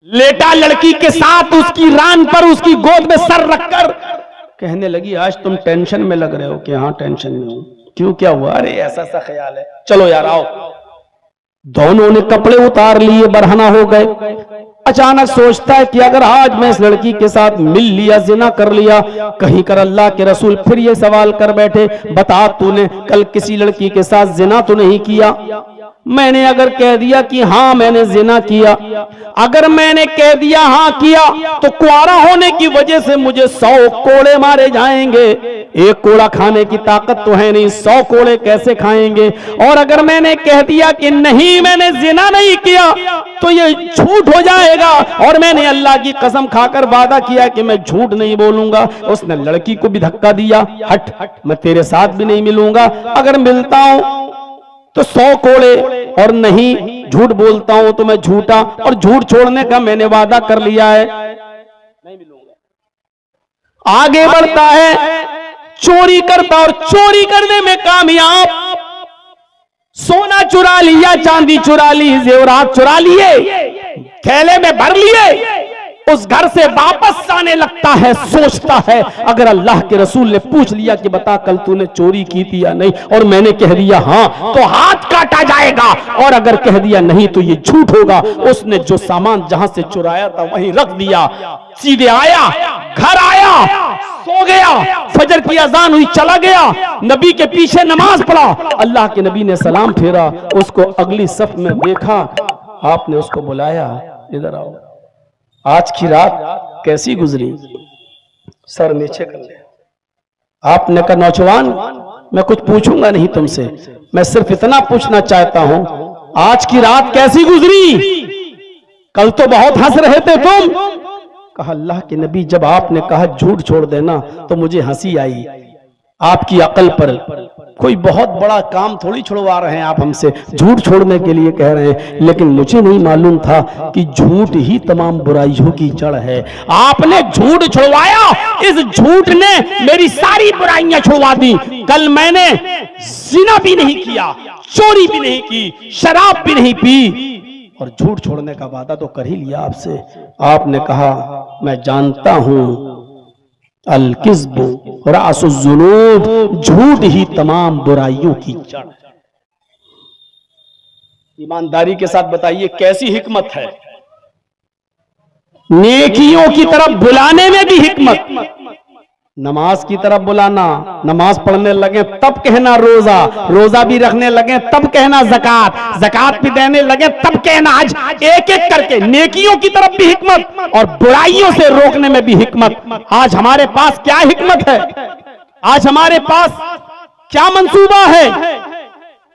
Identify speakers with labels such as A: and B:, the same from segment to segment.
A: लेटा लड़की के साथ उसकी रान पर उसकी गोद में सर रखकर कहने लगी आज तुम टेंशन में लग रहे हो कि हाँ टेंशन में हूं। क्यों, क्या हुआ? अरे ऐसा सा ख्याल है, चलो यार आओ। दोनों ने कपड़े उतार लिए, बरहना हो गए। अचानक सोचता है कि अगर आज मैं इस लड़की के साथ मिल लिया, जिना कर लिया, कहीं कर अल्लाह के रसूल फिर ये सवाल कर बैठे, बता तूने कल किसी लड़की के साथ जिना तो नहीं किया? मैंने अगर कह दिया कि हाँ मैंने जिना किया, अगर मैंने कह दिया हाँ किया, तो कुआरा होने की वजह से मुझे 100 कोड़े मारे जाएंगे। एक कोड़ा खाने की ताकत तो है नहीं, 100 कोड़े कैसे खाएंगे? और अगर मैंने कह दिया कि नहीं मैंने जिना नहीं किया, तो ये झूठ हो जाएगा। और मैंने अल्लाह की कसम खाकर वादा किया कि मैं झूठ नहीं बोलूंगा। उसने लड़की को भी धक्का दिया, हट मैं तेरे साथ भी नहीं मिलूंगा, अगर मिलता हूं तो 100 कोड़े, और नहीं झूठ बोलता हूं तो मैं झूठा, और झूठ छोड़ने का मैंने वादा कर लिया है, नहीं मिलूंगा। आगे बढ़ता है, चोरी करता और चोरी करने में कामयाब। सोना चुरा लिया, चांदी चुरा ली, जेवरात चुरा लिए, थैले में भर लिए। उस घर से वापस आने लगता है, सोचता है अगर अल्लाह के रसूल ने पूछ लिया कि बता कल तूने चोरी की थी या नहीं, और मैंने कह दिया हाँ, तो हाथ काटा जाएगा, और अगर कह दिया नहीं तो ये झूठ होगा। उसने जो सामान जहां से चुराया था वहीं रख दिया, सीधे आया, घर आया, सो गया, फजर की अजान हुई, चला गया, नबी के पीछे नमाज पढ़ा। अल्लाह के नबी ने सलाम फेरा, उसको अगली सफ में देखा, आपने उसको बुलाया, इधर आओ, आज की रात कैसी गुजरी? सर नीचे कर ले। आपने कहा नौजवान मैं कुछ पूछूंगा नहीं तुमसे, मैं सिर्फ इतना पूछना चाहता हूं, आज की रात कैसी गुजरी? कल तो बहुत हंस रहे थे तुम। कहा अल्लाह के नबी जब आपने कहा झूठ छोड़ देना तो मुझे हंसी आई। आपकी अकल पर कोई बहुत बड़ा काम थोड़ी छुड़वा रहे हैं आप हमसे, झूठ छोड़ने के लिए कह रहे हैं, लेकिन मुझे नहीं मालूम था कि झूठ ही तमाम बुराइयों की जड़ है। आपने झूठ छुड़वाया, इस झूठ ने मेरी सारी बुराइयां छुड़वा दी। कल मैंने जिना भी नहीं किया, चोरी भी नहीं की, शराब भी नहीं पी, और झूठ छोड़ने का वादा तो कर ही लिया आपसे। आपने कहा मैं जानता हूं अल किस्बु रासुज़्ज़ुनूब, झूठ ही तमाम बुराइयों की जड़। ईमानदारी के साथ बताइए कैसी हिकमत है? नेकियों की तरफ बुलाने में भी हिकमत। नमाज की तरफ बुलाना, नमाज पढ़ने लगे तब कहना रोजा, रोजा भी रखने लगे तब कहना ज़कात, ज़कात भी देने लगे तब कहना हज। एक एक करके नेकियों की तरफ भी हिकमत और बुराइयों से रोकने में भी हिकमत। आज हमारे पास क्या हिकमत है? आज हमारे पास क्या मंसूबा है?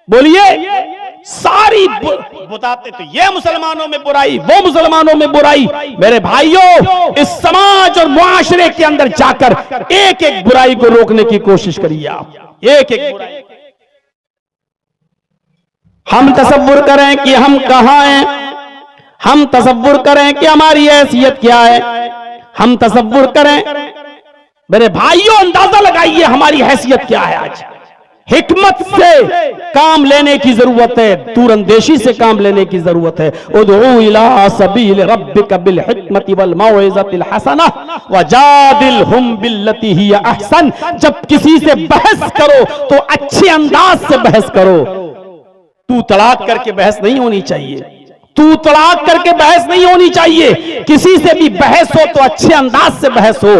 A: बोलिए। सारी बताते तो ये मुसलमानों में बुराई, वो मुसलमानों में बुराई। मेरे भाइयों, इस समाज और मुआशरे के अंदर जाकर एक एक बुराई को रोकने की कोशिश करिए आप, एक एक बुराई। हम तसव्वुर करें कि हम कहां हैं, हम तसव्वुर करें कि हमारी हैसियत क्या है, हम तसव्वुर करें। मेरे भाइयों अंदाजा लगाइए हमारी हैसियत क्या है। आज हिकमत से काम लेने की जरूरत है, दूरंदेशी से काम लेने की जरूरत है। उदऊ इला सबील रब्बिक बिल हिकमति वल मौइज़तिल हसना वजादिलहुम बिल्लती हिय अहसन। जब किसी से बहस करो तो अच्छे अंदाज से बहस करो। तू तड़ाक करके बहस नहीं होनी चाहिए, तू तड़ाक करके बहस नहीं होनी चाहिए। किसी से भी बहस हो तो अच्छे अंदाज से बहस हो,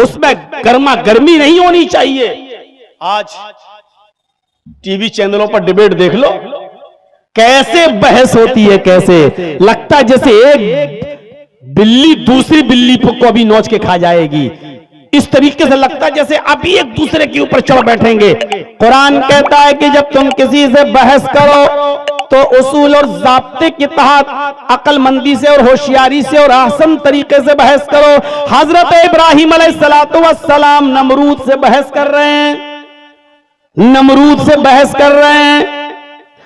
A: उसमें गर्मा गर्मी नहीं होनी चाहिए। आज टीवी चैनलों पर डिबेट देख लो, कैसे बहस होती है, कैसे लगता है जैसे एक बिल्ली दूसरी बिल्ली को अभी नोच के खा जाएगी। इस तरीके से लगता है जैसे अभी एक दूसरे के ऊपर चढ़ बैठेंगे। कुरान कहता है कि जब तुम किसी से बहस करो तो उसूल और ज़ाब्ते के तहत अक्लमंदी से और होशियारी से और आसान तरीके से बहस करो। हजरत इब्राहिम अलैहिस्सलातु वस्सलाम नमरूद से बहस कर रहे हैं, नमरूद से बहस कर रहे हैं।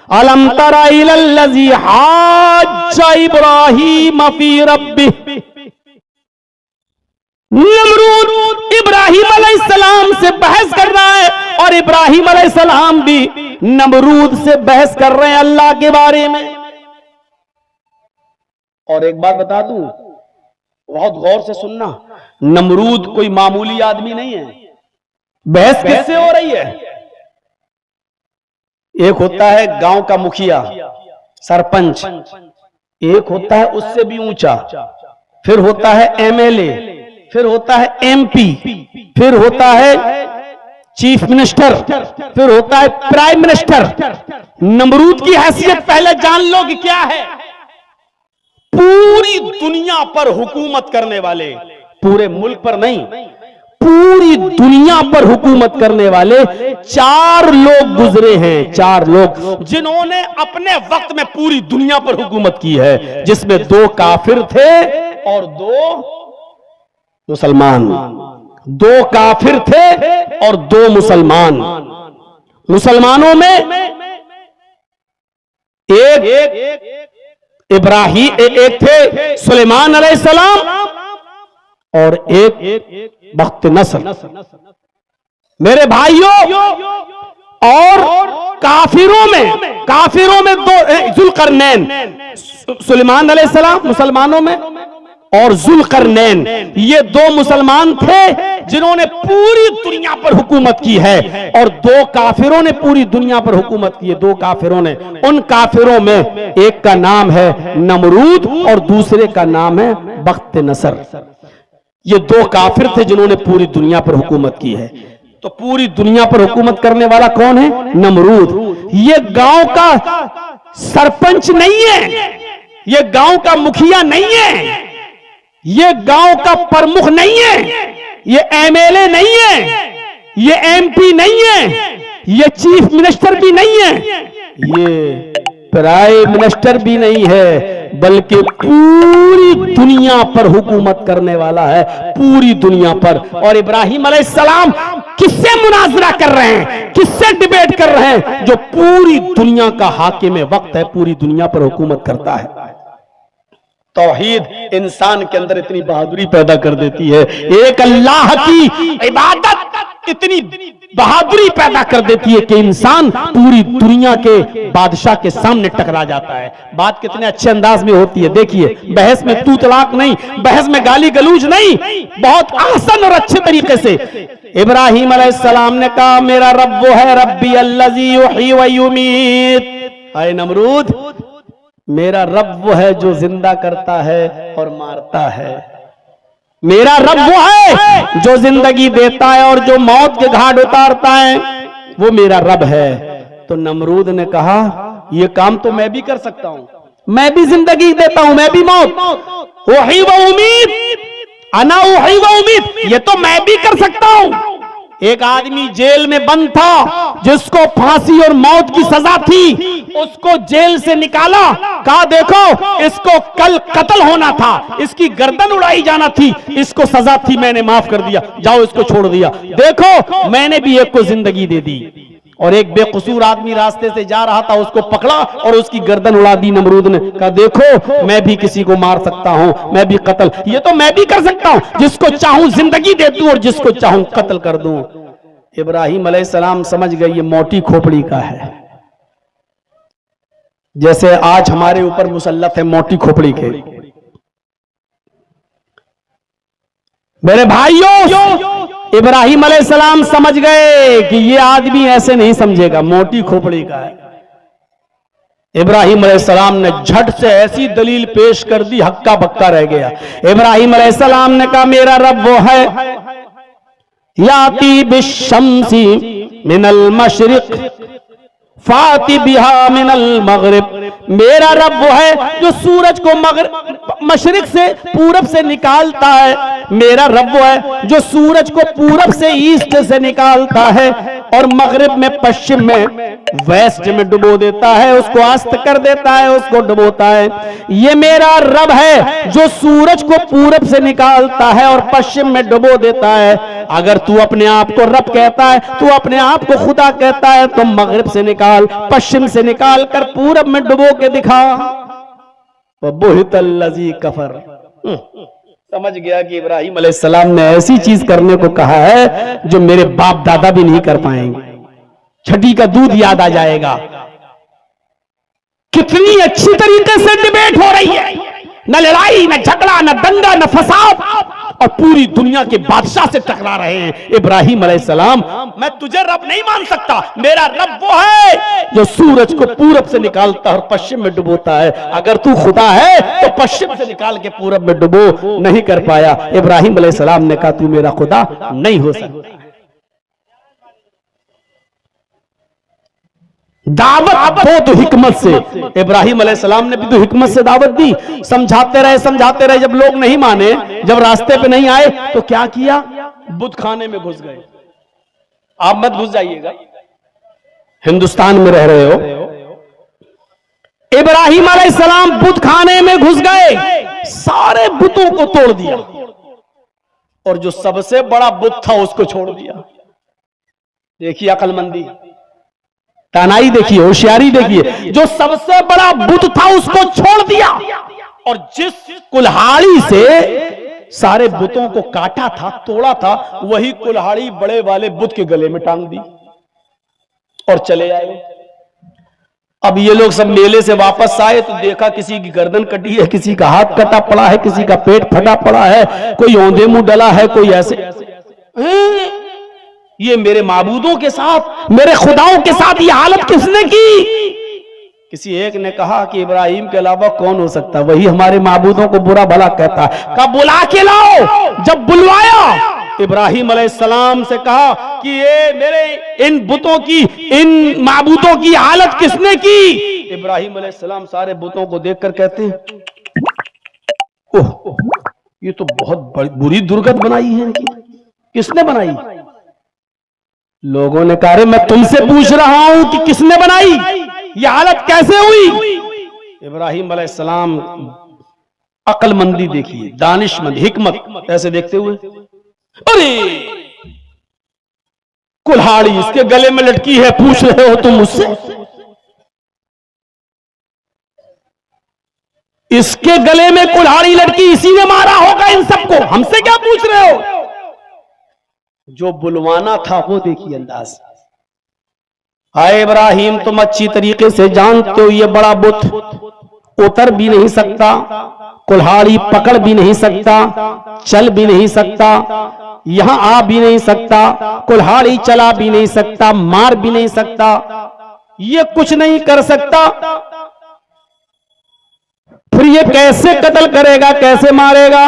A: अलम तरा इलल्लज़ी हाज्जा इब्राहीम फी रब्बिह। नमरूद इब्राहिम अलैहिस्सलाम से बहस कर रहा है और इब्राहिम अलैहिस्सलाम भी नमरूद से बहस कर रहे हैं अल्लाह के बारे में। और एक बात बता दूं, बहुत गौर से सुनना, नमरूद कोई मामूली आदमी नहीं है। बहस किससे हो रही है? एक होता है गांव का मुखिया, सरपंच, एक होता है उससे भी ऊंचा, फिर होता है एमएलए, फिर होता है एमपी, फिर होता है चीफ मिनिस्टर, फिर होता है प्राइम मिनिस्टर। नमरूद की हैसियत पहले जान लो कि क्या है। पूरी दुनिया पर हुकूमत करने वाले, पूरे मुल्क पर नहीं, पूरी दुनिया पर हुकूमत करने वाले 4 लोग गुजरे हैं, 4 लोग जिन्होंने अपने वक्त में पूरी दुनिया पर हुकूमत की है, जिसमें 2 काफिर थे और 2 मुसलमान। 2 काफिर थे और 2 मुसलमान। मुसलमानों में एक इब्राहिम, एक थे सुलेमान अलैहिस्सलाम और एक बख्त नसर। मेरे भाइयों, और काफिरों में 2 जुल्करनैन, सुलेमान अलैहिस्सलाम मुसलमानों में और जुल्करनैन, ये 2 मुसलमान थे जिन्होंने पूरी दुनिया पर हुकूमत की है, और 2 काफिरों ने पूरी दुनिया पर हुकूमत की है। 2 काफिरों ने, उन काफिरों में एक का नाम है नमरूद और दूसरे का नाम है बख्त नसर। ये 2 काफिर थे जिन्होंने पूरी दुनिया पर हुकूमत की है। तो पूरी दुनिया पर हुकूमत करने वाला कौन है? नमरूद। ये गांव का सरपंच नहीं है, ये गांव का मुखिया नहीं है, ये गांव का प्रमुख नहीं है, ये एमएलए नहीं है, ये एमपी नहीं है, ये चीफ मिनिस्टर भी नहीं है, ये प्राइम मिनिस्टर भी नहीं है, बल्कि पूरी दुनिया पर हुकूमत करने वाला है, पूरी दुनिया पर। और इब्राहिम अलैहिस्सलाम किससे मुनाजरा कर रहे हैं, किससे डिबेट कर रहे हैं? जो पूरी दुनिया का हाकिम वक्त है, पूरी दुनिया पर हुकूमत करता है। तौहीद इंसान के अंदर इतनी बहादुरी पैदा कर देती है, एक अल्लाह की इबादत इतनी बहादुरी पैदा कर देती है कि इंसान पूरी दुनिया के बादशाह के सामने टकरा जाता है। बात कितने अच्छे अंदाज में होती है, देखिए, बहस में तू तलाक नहीं, बहस में गाली गलूज नहीं, बहुत आसान और अच्छे तरीके से इब्राहिम अलैहिस्सलाम ने कहा, मेरा रब वो है, रब्बी अल्लज़ी युही व युमीत। आए नमरूद, मेरा रब वो है जो जिंदा करता है और मारता है। मेरा रब वो है जो जिंदगी देता है और जो मौत के घाट उतारता है, वो मेरा रब है। तो नमरूद ने कहा, ये काम तो मैं भी कर सकता हूं, मैं भी जिंदगी देता हूं, मैं भी मौत, वही वो उम्मीद, अना वही वो उम्मीद, ये तो मैं भी कर सकता हूं। एक आदमी जेल में बंद था, जिसको फांसी और मौत की सजा थी, उसको जेल से निकाला, कहा देखो इसको कल कत्ल होना था, इसकी गर्दन उड़ाई जाना थी, इसको सजा थी, मैंने माफ कर दिया, जाओ इसको छोड़ दिया। देखो मैंने भी एक को जिंदगी दे दी। और एक बेकसूर आदमी रास्ते से जा रहा था, उसको पकड़ा और उसकी गर्दन उड़ा दी नमरूद ने। कहा देखो मैं भी किसी को मार सकता हूं, मैं भी कत्ल, ये तो मैं भी कर सकता हूं, जिसको चाहूं जिंदगी दे दूं और जिसको चाहूं कत्ल कर दूं। इब्राहिम अलैहिस्सलाम समझ गए ये मोटी खोपड़ी का है, जैसे आज हमारे ऊपर मुसल्लत है मोटी खोपड़ी के। मेरे भाइयों, इब्राहिम अलैहिस्सलाम समझ गए कि ये आदमी ऐसे नहीं समझेगा, मोटी खोपड़ी का है। इब्राहिम अलैहिस्सलाम ने झट से ऐसी दलील पेश कर दी, हक्का बक्का रह गया। इब्राहिम अलैहिस्सलाम ने कहा, मेरा रब वो है, याती बिश्शम्सी मिनल मशरिक फाती बिहा मिनल मगरिब। मेरा रब वो है जो सूरज को मशरिक से पूरब से निकालता है, मेरा रब वो है जो सूरज को पूरब से ईस्ट से निकालता है और मगरिब में पश्चिम में वेस्ट में डुबो देता है, उसको अस्त कर देता है, उसको डुबोता है। ये मेरा रब है जो सूरज को पूरब से निकालता है और पश्चिम में डुबो देता है। अगर तू अपने आप को रब कहता है, तू अपने आप को खुदा कहता है, तो मगरिब से निकाल, पश्चिम से निकाल कर पूरब में डुबो के दिखा। बुहितल्लज़ी कफर। समझ गया कि इब्राहिम अलैहिस्सलाम ने ऐसी चीज करने को कहा है जो मेरे बाप दादा भी नहीं कर पाएंगे। छठी का दूध याद आ जाएगा। कितनी अच्छी तरीके से डिबेट हो रही है, न लड़ाई, न झगड़ा, न दंगा, न फसाद। और पूरी दुनिया के बादशाह से टकरा रहे हैं। इब्राहिम अलैहिस्सलाम, मैं तुझे रब नहीं मान सकता, मेरा रब वो है जो सूरज को पूरब से निकालता है और पश्चिम में डुबोता है। अगर तू खुदा है तो पश्चिम से निकाल के पूरब में डुबो। नहीं कर पाया। इब्राहिम अलैहिस्सलाम ने कहा तू मेरा खुदा नहीं हो सकता। दावत दो तो हिकमत से। इब्राहिम अलैहिस्सलाम ने भी तो हिकमत से दावत दी। समझाते रहे। जब लोग नहीं माने, जब रास्ते पे नहीं आए तो क्या किया? बुत खाने में घुस गए। आप मत घुस जाइएगा, हिंदुस्तान में रह रहे हो। इब्राहिम अलैहिस्सलाम बुत खाने में घुस गए, सारे बुतों को तोड़ दिया और जो सबसे बड़ा बुत था उसको छोड़ दिया। देखिए अकलमंदी, तानाई देखिए, होशियारी देखिए। जो सबसे बड़ा बुत था उसको छोड़ दिया और जिस कुल्हाड़ी से सारे बुतों को काटा था, तोड़ा था, वही कुल्हाड़ी बड़े वाले बुत के गले में टांग दी और चले आए। अब ये लोग सब मेले से वापस आए तो देखा किसी की गर्दन कटी है, किसी का हाथ कटा पड़ा है, किसी का पेट फटा पड़ा है, कोई औंधे मुंह डला है, कोई ऐसे। ये मेरे माबूदों के साथ, मेरे खुदाओं के साथ ये हालत किसने की? किसी एक ने कहा कि इब्राहिम के अलावा कौन हो सकता, वही हमारे माबूदों को बुरा भला कहता है। कब बुला के लाओ। जब बुलवाया, इब्राहिम अलैहिस्सलाम से कहा कि ये मेरे इन बुतों की, इन माबूदों की हालत किसने की? इब्राहिम अलैहिस्सलाम सारे बुतों को देखकर कहते हैं, ओह, ये तो बहुत बुरी दुर्गत बनाई है इनकी। किसने बनाई? लोगों ने कहा मैं तुमसे पूछ रहा हूं कि किसने बनाई, ये हालत कैसे हुई? इब्राहिम अलैहिस्सलाम अक्लमंदी देखिए, दानिशमंद, हिकमत ऐसे देखते हुए, अरे कुल्हाड़ी इसके गले में लटकी है, पूछ रहे हो तुम मुझसे? इसके गले में कुल्हाड़ी लटकी, इसी ने मारा होगा इन सबको, हमसे क्या पूछ रहे हो? जो बुलवाना था वो देखिए अंदाज। हाय इब्राहिम, तुम अच्छी तरीके से जानते हो ये बड़ा बुत उतर भी नहीं सकता, कुल्हाड़ी पकड़ भी नहीं सकता, चल भी नहीं सकता, यहां आ भी नहीं सकता, कुल्हाड़ी चला भी नहीं सकता, मार भी नहीं सकता, ये कुछ नहीं कर सकता। फिर ये कैसे कत्ल करेगा, कैसे मारेगा?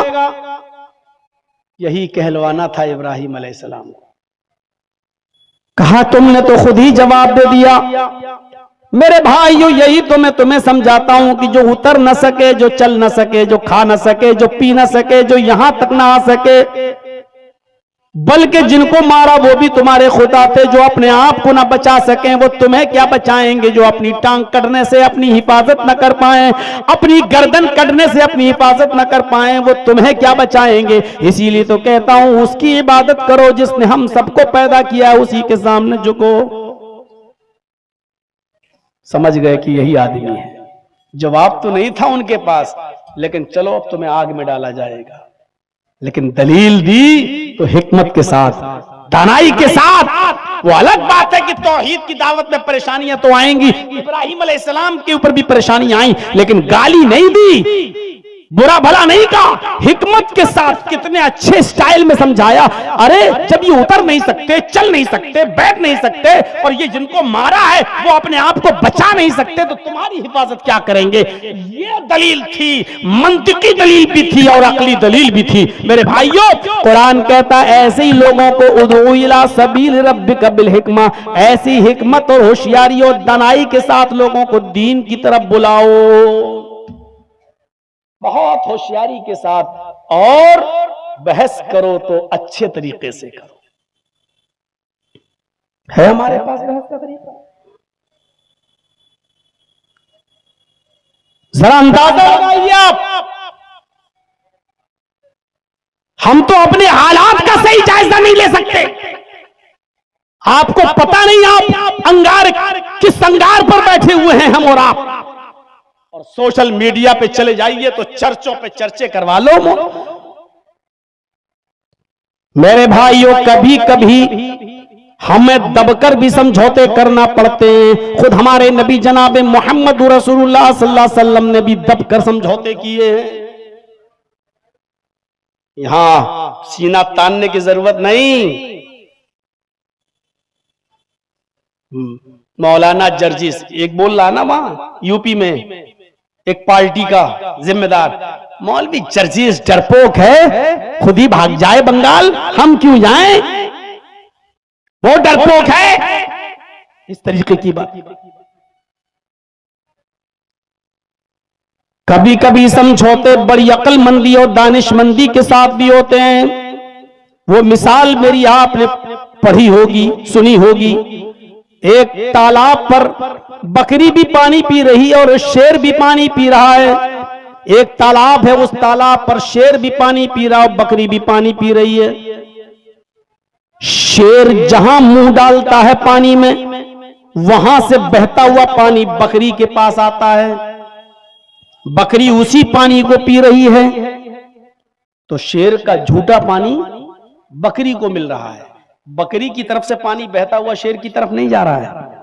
A: यही कहलवाना था इब्राहिम अलैहिस्सलाम को। कहा तुमने तो खुद ही जवाब दे दिया। मेरे भाइयों, यही तो मैं तुम्हें समझाता हूं कि जो उतर न सके, जो चल न सके, जो खा न सके, जो पी न सके, जो यहां तक ना आ सके, बल्कि जिनको मारा वो भी तुम्हारे खुदा थे। जो अपने आप को ना बचा सकें वो तुम्हें क्या बचाएंगे? जो अपनी टांग कटने से अपनी हिफाजत न कर पाए, अपनी गर्दन कटने से अपनी हिफाजत न कर पाए, वो तुम्हें क्या बचाएंगे? इसीलिए तो कहता हूं उसकी इबादत करो जिसने हम सबको पैदा किया, उसी के सामने झुको। समझ गए कि यही आदमी है। जवाब तो नहीं था उनके पास, लेकिन चलो अब तुम्हें आग में डाला जाएगा। लेकिन दलील दी तो हिकमत के साथ, दानाई के साथ। वो अलग बात है कि तौहीद की दावत में परेशानियां तो आएंगी, इब्राहिम अलैहिस्सलाम के ऊपर भी परेशानियां आई, लेकिन गाली नहीं दी, बुरा भला नहीं कहा, हिकमत के साथ कितने अच्छे स्टाइल में समझाया। अरे जब ये उतर नहीं सकते, चल नहीं सकते, बैठ नहीं सकते, और ये जिनको मारा है वो अपने आप को बचा नहीं सकते, तो तुम्हारी हिफाजत क्या करेंगे? ये दलील थी, मंतिकी दलील भी थी और अकली दलील भी थी। मेरे भाइयों, कुरान कहता है ऐसे ही लोगों को उदउ इला सबील रब्बिका बिल हिकमा, ऐसी हिकमत और होशियारी और दानाई के साथ लोगों को दीन की तरफ बुलाओ, बहुत होशियारी के साथ, और बहस करो तो अच्छे तरीके से करो। है हमारे पास बहस का तरीका? जरा अंदाजा लगाइए आप। हम तो अपने हालात का सही जायजा नहीं ले सकते। आपको पता नहीं आप अंगार किस अंगार पर बैठे हुए हैं, हम और आप। और सोशल मीडिया पे चले जाइए तो चर्चों पे चर्चे करवा लो। मेरे भाइयों, कभी कभी हमें दबकर भी समझौते करना पड़ते हैं। खुद हमारे नबी जनाब मोहम्मद रसूलुल्लाह सल्लल्लाहु अलैहि वसल्लम ने भी दबकर समझौते किए हैं। यहां सीना तानने की जरूरत नहीं। मौलाना जर्जिस एक बोल रहा ना वहां यूपी में, एक पार्टी का जिम्मेदार, मौलवी जर्जिस डरपोक है, खुद ही भाग जाए बंगाल, हम क्यों जाएं, वो डरपोक है, इस तरीके की बात। कभी कभी समझौते बड़ी अक्लमंदी और दानिशमंदी के साथ भी होते हैं। वो मिसाल मेरी आपने पढ़ी होगी, सुनी होगी। एक तालाब पर बकरी भी पानी पी रही है और शेर भी पानी पी रहा है। एक तालाब है, उस तालाब पर शेर भी पानी पी रहा है और बकरी भी पानी पी रही है। शेर जहां मुंह डालता है पानी में, वहां से बहता हुआ पानी बकरी के पास आता है। बकरी उसी पानी को पी रही है, तो शेर का झूठा पानी बकरी को मिल रहा है। बकरी की तरफ से पानी बहता हुआ शेर की तरफ नहीं जा रहा है।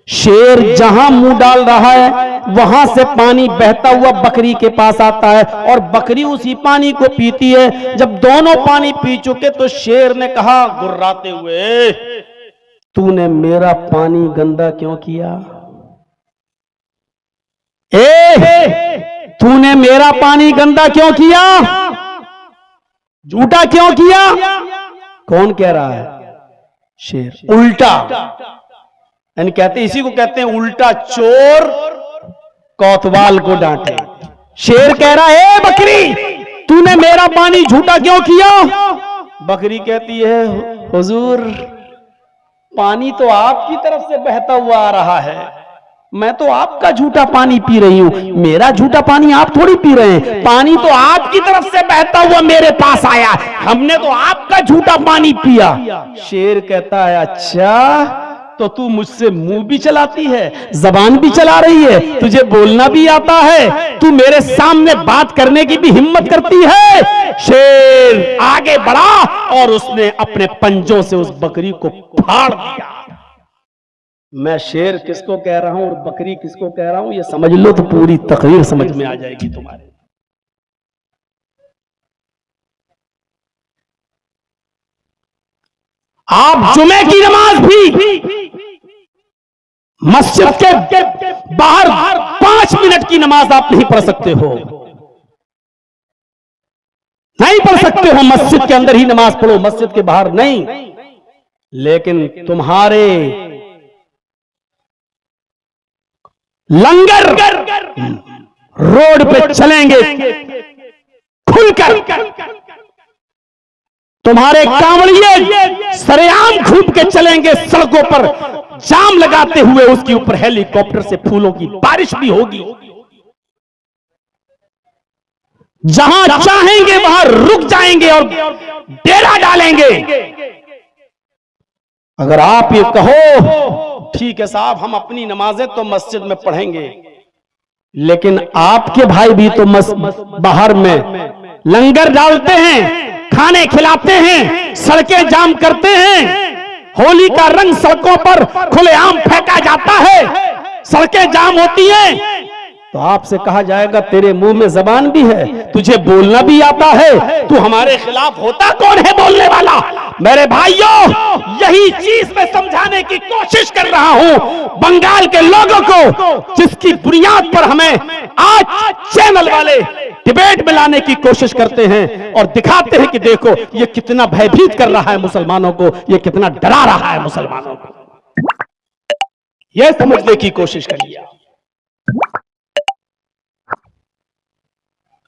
A: शेर जहां मुंह डाल रहा है, वहां से पानी बहता हुआ बकरी के पास आता है और बकरी उसी पानी को पीती है। जब दोनों पानी पी चुके तो शेर ने कहा गुर्राते हुए, तूने मेरा पानी गंदा क्यों किया? तूने मेरा पानी गंदा क्यों किया? झूठा क्यों किया? कौन कह रहा है? शेर। उल्टा, यानी कहते, इसी को कहते हैं उल्टा चोर कोतवाल को डांटे। शेर कह रहा है बकरी, तूने मेरा पानी झूठा क्यों किया? बकरी कहती है हुजूर, पानी तो आपकी तरफ से बहता हुआ आ रहा है, मैं तो आपका झूठा पानी पी रही हूं, मेरा झूठा पानी आप थोड़ी पी रहे हैं। पानी तो आपकी तरफ से बहता हुआ मेरे पास आया, हमने तो आपका झूठा पानी पिया। शेर कहता है अच्छा, तो तू मुझसे मुंह भी चलाती है, जबान भी चला रही है, तुझे बोलना भी आता है, तू मेरे सामने बात करने की भी हिम्मत करती है। शेर आगे बढ़ा और उसने अपने पंजों से उस बकरी को फाड़ दिया। मैं शेर किसको कह रहा हूं और बकरी किसको कह रहा हूं, ये समझ लो तो पूरी तकरीर समझ में आ जाएगी तुम्हारे। आप जुमे की नमाज भी मस्जिद के बाहर 5 मिनट की नमाज आप नहीं पढ़ सकते हो, नहीं पढ़ सकते हो। मस्जिद के अंदर ही नमाज पढ़ो, मस्जिद के बाहर नहीं। लेकिन तुम्हारे लंगर रोड पे चलेंगे खुलकर, तुम्हारे कांवड़िए सरेआम घूम के चलेंगे सड़कों पर, जाम लगाते हुए, उसके ऊपर हेलीकॉप्टर से फूलों की बारिश भी होगी। जहां चाहेंगे वहां रुक जाएंगे और डेरा डालेंगे। अगर आप ये कहो ठीक है साहब, हम अपनी नमाजें तो मस्जिद में पढ़ेंगे, लेकिन आपके भाई भी तो बाहर में लंगर डालते हैं, खाने खिलाते हैं, सड़कें जाम करते हैं, होली का रंग सड़कों पर खुलेआम फेंका जाता है, सड़कें जाम होती हैं, तो आपसे कहा जाएगा तेरे मुंह में जबान भी है, तुझे बोलना भी आता है, तू हमारे खिलाफ होता कौन है बोलने वाला? मेरे भाइयों, यही चीज मैं समझाने की कोशिश कर रहा हूं बंगाल के लोगों को, जिसकी बुनियाद पर हमें आज चैनल वाले डिबेट में लाने की कोशिश करते हैं और दिखाते हैं कि देखो ये कितना भयभीत कर रहा है मुसलमानों को, ये कितना डरा रहा है मुसलमानों को। यह समझने की कोशिश करिए।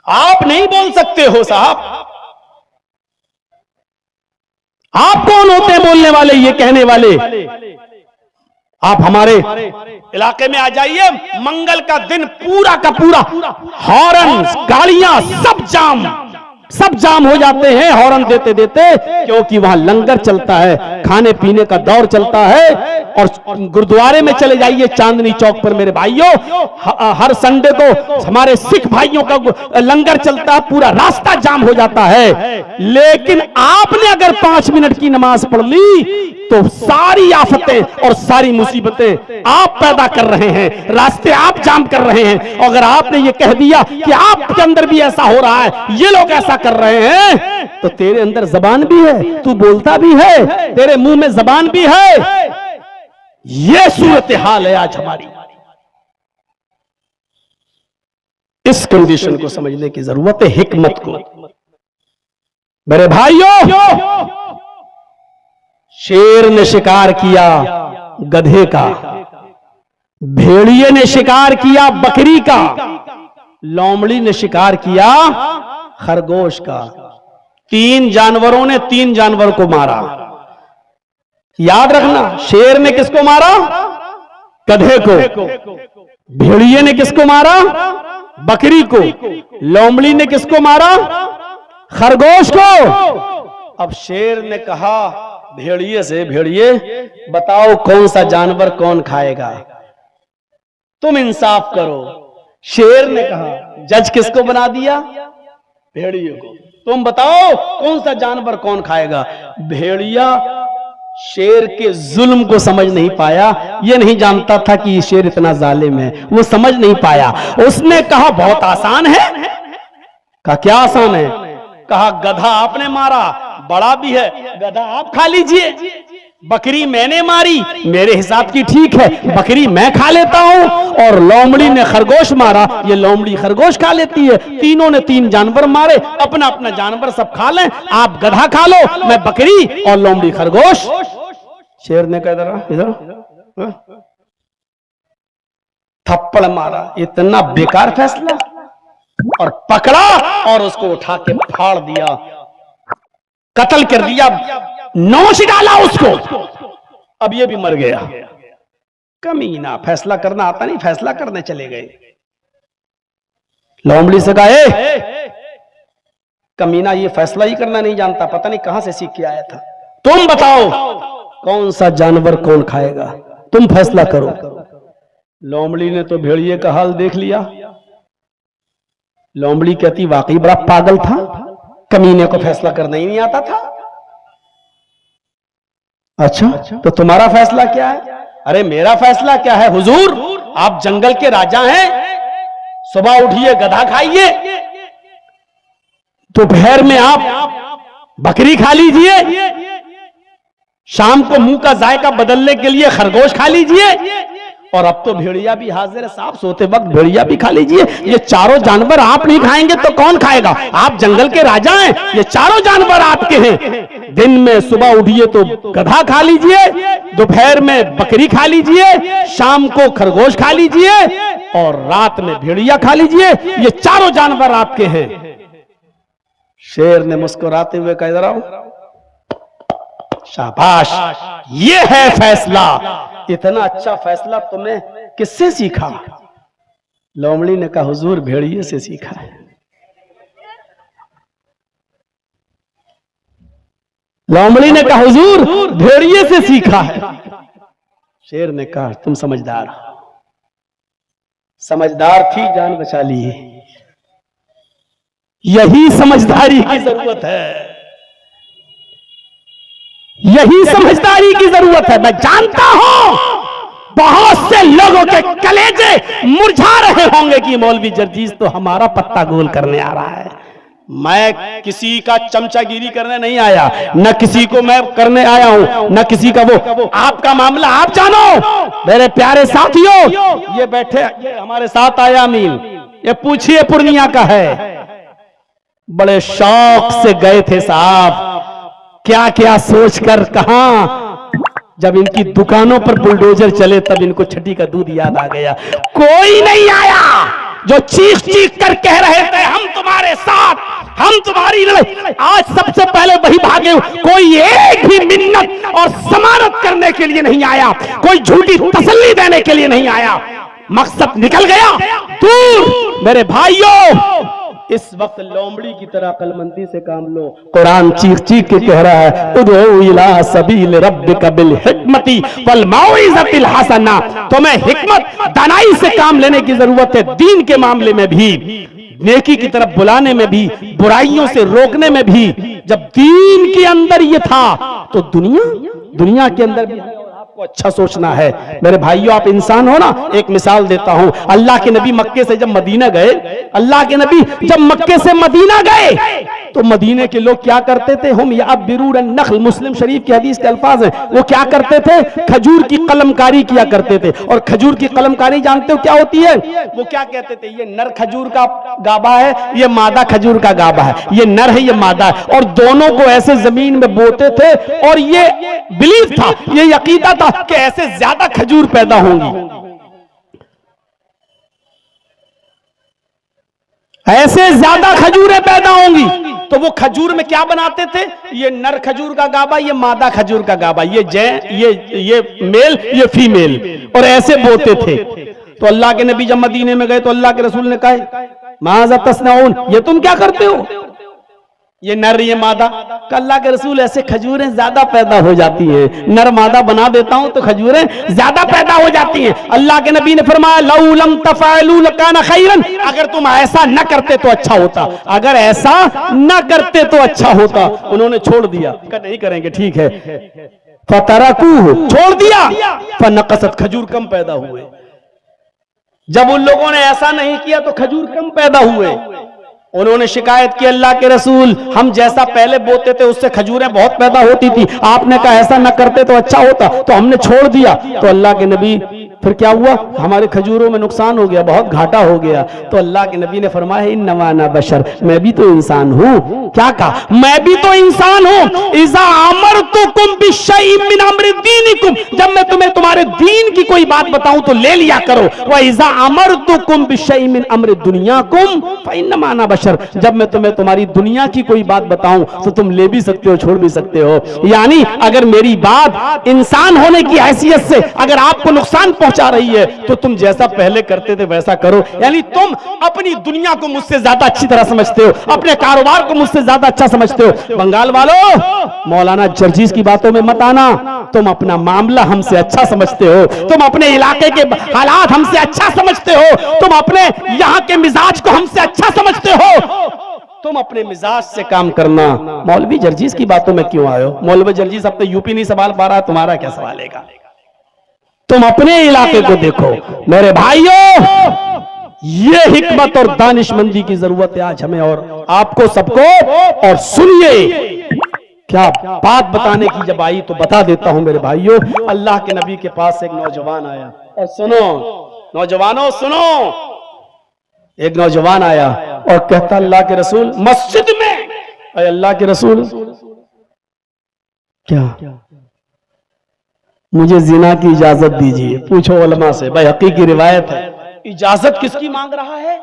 A: आप नहीं बोल सकते हो साहब, आप कौन होते हैं बोलने वाले, ये कहने वाले? आप हमारे इलाके में आ जाइए, मंगल का दिन पूरा का पूरा हॉर्न, गाड़ियां सब जाम हो जाते हैं हॉर्न देते देते, क्योंकि वहां लंगर चलता है, खाने पीने का दौर चलता है। और गुरुद्वारे में चले जाइए चांदनी चौक पर मेरे भाइयों, हर संडे को हमारे सिख भाइयों का लंगर चलता है, पूरा रास्ता जाम हो जाता है। लेकिन आपने अगर 5 मिनट की नमाज पढ़ ली तो सारी आफतें और सारी मुसीबतें आप पैदा कर रहे हैं, रास्ते आप जाम कर रहे हैं। अगर आपने ये कह दिया कि आपके अंदर भी ऐसा हो रहा है, ये लोग ऐसा कर रहे हैं, तो तेरे अंदर जबान भी है, तू बोलता भी है, तेरे मुंह में जबान भी है। ये सूरत हाल है आज हमारी। इस कंडीशन को समझने की जरूरत है, हिकमत को। मेरे भाइयों, शेर ने शिकार किया गधे का, भेड़िए ने शिकार किया बकरी का, लोमड़ी ने शिकार किया खरगोश का। 3 जानवरों ने 3 जानवर को मारा। याद रखना, शेर ने किसको मारा? गधे को। भेड़िए ने किसको मारा? बकरी को। लोमड़ी ने किसको मारा? खरगोश को। अब शेर ने कहा भेड़िए से, भेड़िए बताओ कौन सा जानवर कौन खाएगा, तुम इंसाफ करो। शेर ने कहा, जज किसको बना दिया? भेड़िए को। तुम बताओ कौन सा जानवर कौन खाएगा। भेड़िया शेर के जुल्म को समझ नहीं पाया। ये नहीं जानता था कि ये शेर इतना जालिम है, वो समझ नहीं पाया। उसने कहा बहुत आसान है। कहा क्या आसान है? कहा गधा आपने मारा, बड़ा भी है, गधा आप खा लीजिए। बकरी मैंने मारी, मेरे हिसाब की ठीक है, बकरी मैं खा लेता हूं। और लोमड़ी ने खरगोश मारा, ये लोमड़ी खरगोश खा लेती है। तीनों ने 3 जानवर मारे, अपना अपना जानवर सब खा लें, आप गधा खा लो, मैं बकरी और लोमड़ी खरगोश। शेर ने कहा इधर थप्पड़ मारा, इतना बेकार फैसला, और पकड़ा और उसको उठा के फाड़ दिया, कत्ल कर दिया, नोच डाला उसको। अब ये भी मर गया। कमीना, फैसला करना आता नहीं, फैसला करने चले गए। लोमड़ी से कहा कमीना ये फैसला ही करना नहीं जानता, पता नहीं कहां से सीख के आया था। तुम बताओ कौन सा जानवर कौन खाएगा, तुम फैसला करो। लोमड़ी ने तो भेड़िए का हाल देख लिया। लोमड़ी कहती वाकई बड़ा पागल था, कमीने को फैसला करना ही नहीं आता था। अच्छा तो तुम्हारा फैसला क्या है? अरे मेरा फैसला क्या है हुजूर, आप जंगल के राजा हैं, सुबह उठिए गधा खाइए, दोपहर में आप बकरी खा लीजिए, शाम को मुंह का जायका बदलने के लिए खरगोश खा लीजिए, और अब तो भेड़िया भी हाजिर है साहब, सोते वक्त भेड़िया भी खा लीजिए। ये चारों जानवर आप नहीं खाएंगे तो कौन खाएगा? आप जंगल के राजा हैं, ये चारों जानवर आपके हैं। दिन में सुबह उठिए तो गधा खा लीजिए, दोपहर में बकरी खा लीजिए, शाम को खरगोश खा लीजिए, और रात में भेड़िया खा लीजिए। ये चारों जानवर आपके हैं। शेर ने मुस्कुराते हुए कहा इधर आओ। शाबाश, ये है फैसला। इतना अच्छा फैसला तुमने किससे सीखा? लोमड़ी ने कहा हुजूर भेड़िए से सीखा है। लोमड़ी ने कहा हुजूर भेड़िए से सीखा है। शेर ने कहा तुम समझदार हो। समझदार थी, जान बचा ली। यही समझदारी की जरूरत है, यही समझदारी की जरूरत है। मैं जानता हूं बहुत से लोगों के कलेजे मुरझा रहे होंगे कि मौलवी जर्जीस तो हमारा पत्ता गोल करने आ रहा है। मैं किसी का चमचागिरी करने नहीं आया, न किसी को मैं करने आया हूं, न किसी का वो। आपका मामला आप जानो। मेरे प्यारे साथियों, ये बैठे, ये हमारे साथ आया अमीन, ये पूछिए पूर्णिया का है, बड़े शौक से गए थे साहब, क्या क्या सोचकर कहां। जब इनकी दुकानों पर बुलडोजर चले तब इनको छठी का दूध याद आ गया। कोई नहीं आया जो चीख चीख कर कह रहे थे हम तुम्हारे साथ, हम तुम्हारी लड़ाई। आज सबसे पहले वही भागे। कोई एक भी मिन्नत और जमानत करने के लिए नहीं आया, कोई झूठी तसल्ली देने के लिए नहीं आया। मकसद निकल गया दूर। मेरे भाइयों, इस वक्त लोमड़ी की तरह अक्लमंदी से काम लो। कुरान चीख चीख के कह रहा है उदउ इला सबील रब्बिका बिल हिकमति वल मौइज़तिल हसना। तुम्हें हिकमत, दानाई से काम लेने की जरूरत है, दीन के मामले में भी, नेकी की तरफ बुलाने में भी, बुराइयों से रोकने में भी। जब दीन के अंदर ये था तो दुनिया के अंदर भी है। आपको अच्छा सोचना है। मेरे भाइयों, आप इंसान हो ना। एक मिसाल देता हूं, अल्लाह के नबी मक्के से जब मदीना गए, अल्लाह के नबी जब मक्के से मदीना गए तो मदीने के लोग क्या करते थे? हम या बिरूर नख्ल, मुस्लिम शरीफ की हदीस के अल्फाज हैं। वो क्या करते थे? खजूर की कलमकारी किया करते थे। और खजूर की कलमकारी जानते हो क्या होती है? वो क्या कहते थे? ये नर खजूर का गाबा है, ये मादा खजूर का गाबा है, ये नर है, ये मादा है, और दोनों को ऐसे जमीन में बोते थे। और ये बिलीव था, ये यकीदा था कि ऐसे ज्यादा खजूर पैदा होंगी, ऐसे ज्यादा खजूरें पैदा होंगी। तो वो खजूर में क्या बनाते थे? ये नर खजूर का गाबा, ये मादा खजूर का गाबा, ये मेल, ये फीमेल, और ऐसे बोते थे। तो अल्लाह के नबी जब मदीने में गए तो अल्लाह के रसूल ने कहा, माज़ा तस्नऊन, ये तुम क्या करते हो? ये नर, ये मादा। अल्लाह के रसूल, ऐसे खजूरें ज्यादा पैदा हो जाती हैं, नर मादा बना देता हूं तो खजूरें ज्यादा पैदा हो जाती हैं। अल्लाह के नबी ने फरमाया, लौ लम तफअलू लकान खैरन, अगर तुम ऐसा न करते तो अच्छा होता, अगर ऐसा न करते तो अच्छा होता। उन्होंने छोड़ दिया, नहीं करेंगे, ठीक है। फतरकूहु, छोड़ दिया। फनकसत, खजूर कम पैदा हुए। जब उन लोगों ने ऐसा नहीं किया तो खजूर कम पैदा हुए। उन्होंने शिकायत की, अल्लाह के रसूल, हम जैसा पहले बोते थे उससे खजूरें बहुत पैदा होती थी, आपने कहा ऐसा न करते तो अच्छा होता, तो हमने छोड़ दिया। तो अल्लाह के नबी, फिर क्या हुआ? हमारे खजूरों में नुकसान हो गया, बहुत घाटा हो गया। तो अल्लाह के नबी ने फरमाया, इन्नमा अना बशर, मैं भी तो इंसान हूं। क्या कहा? मैं भी तो इंसान हूं। इज़ा अमरतुकुम बिशैइन मिन अम्रि दीनिकुम, जब मैं तुम्हें तुम्हारे दीन की कोई बात बताऊं तो ले लिया करो। व इज़ा अमरतुकुम बिशैइन मिन अम्रि दुनियाकुम फइन्नमा अना बशर, जब मैं तुम्हें तुम्हारी दुनिया की कोई बात बताऊं तो तुम ले भी सकते हो, छोड़ भी सकते हो। यानी अगर मेरी बात इंसान होने की हैसियत से अगर आपको नुकसान पहुंचा रही है तो तुम जैसा पहले करते थे वैसा करो। यानी तुम अपनी दुनिया को मुझसे ज्यादा अच्छी तरह समझते हो, अपने कारोबार को मुझसे ज्यादा अच्छा समझते हो। बंगाल वालों, मौलाना जर्जीस की बातों में मत आना। तुम अपना मामला हमसे अच्छा समझते हो, तुम अपने इलाके के हालात हमसे अच्छा समझते हो, तुम अपने यहां के मिजाज को हमसे अच्छा समझते हो। तुम अपने मिजाज से काम करना। मौलवी जर्जीस की बातों में क्यों आए हो? मौलवी जर्जीस अब तो यूपी नहीं संभाल पा रहा, तुम्हारा क्या सवाल है? तुम अपने इलाके को देखो। मेरे भाइयों, ये हिकमत और दानिशमंदी की जरूरत है आज हमें और आपको सबको। और सुनिए, क्या बात बताने की जब आई तो बता देता हूं मेरे भाइयों। अल्लाह के नबी के पास एक नौजवान आया, और सुनो नौजवानों, सुनो, एक नौजवान आया और कहता, अल्लाह के रसूल, मस्जिद में, अरे अल्लाह के रसूल, क्या मुझे जिना की इजाजत दीजिए। पूछो उलमा से, भाई हकीकी की रिवायत है, इजाजत किसकी मांग रहा है?